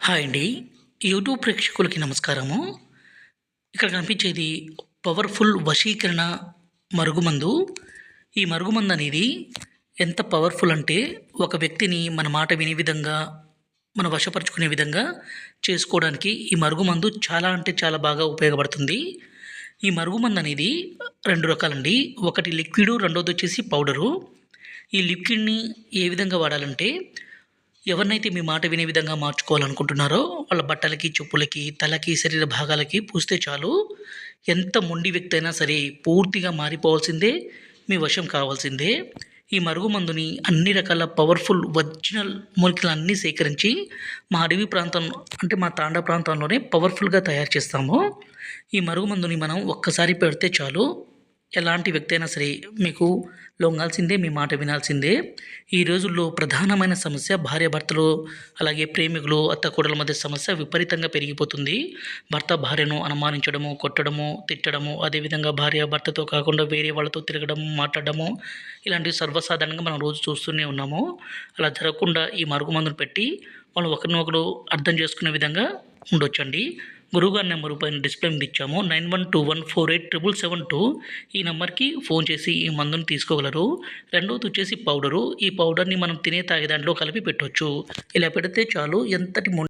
Hi అండి. YouTube ప్రేక్షకులకి నమస్కారము. ఇక్కడ కనిపించేది పవర్‌ఫుల్ వశీకరణ మరుగుమందు. ఈ మరుగుమందనేది ఎంత పవర్‌ఫుల్ అంటే, ఒక వ్యక్తిని మన మాట వినే విధంగా, మనం వశపరుచుకునే విధంగా చేసుకోవడానికి ఈ మరుగుమందు చాలా అంటే చాలా బాగా ఉపయోగపడుతుంది. ఈ మరుగుమందనేది 2 రకాలండి. ఒకటి లిక్విడు, రెండోదొచ్చేసి పౌడరు. ఈ లిక్విడ్‌ని ఏ విధంగా వాడాలంటే, ఎవరినైతే మీ మాట వినే విధంగా మార్చుకోవాలనుకుంటున్నారో వాళ్ళ బట్టలకి, చెప్పులకి, తలకి, శరీర భాగాలకి పూస్తే చాలు. ఎంత మొండి వ్యక్తి అయినా సరే పూర్తిగా మారిపోవాల్సిందే. మీ వశం కావాల్సిందే. ఈ మరుగుమందుని అన్ని రకాల పవర్‌ఫుల్ ఒరిజినల్ మూలికలన్నీ సేకరించి మా అడవి ప్రాంతం అంటే మా తాండా ప్రాంతంలోనే పవర్‌ఫుల్‌గా తయారు చేస్తాము. ఈ మరుగుమందుని మనం ఒక్కసారి పెడితే చాలు. ఎలాంటి వ్యక్తి అయినా సరే మీకు లొంగాల్సిందే, మీ మాట వినాల్సిందే. ఈ రోజుల్లో ప్రధానమైన సమస్య భార్యాభర్తలు, అలాగే ప్రేమికులు, అత్తాకోడళ్ళ మధ్య సమస్య విపరీతంగా పెరిగిపోతుంది. భర్త భార్యను అనుమానించడము, కొట్టడము, తిట్టడము, అదేవిధంగా భార్య భర్తతో కాకుండా వేరే వాళ్ళతో తిరగడం, మాట్లాడడము ఇలాంటివి సర్వసాధారణంగా మనం రోజు చూస్తూనే ఉన్నాము. అలా జరగకుండా ఈ మరుగుమందును పెట్టి వాళ్ళు ఒకరినొకరు అర్థం చేసుకునే విధంగా ఉండొచ్చండి. గురువుగారి నెంబరు పైన డిస్ప్లే మీద ఇచ్చాము. 9121487772 ఈ నెంబర్‌కి ఫోన్ చేసి ఈ మందును తీసుకోగలరు. రెండోదొచ్చేసి పౌడరు. ఈ పౌడర్‌ని మనం తినే తాగే దాంట్లో కలిపి పెట్టొచ్చు. ఇలా పెడితే చాలు ఎంతటి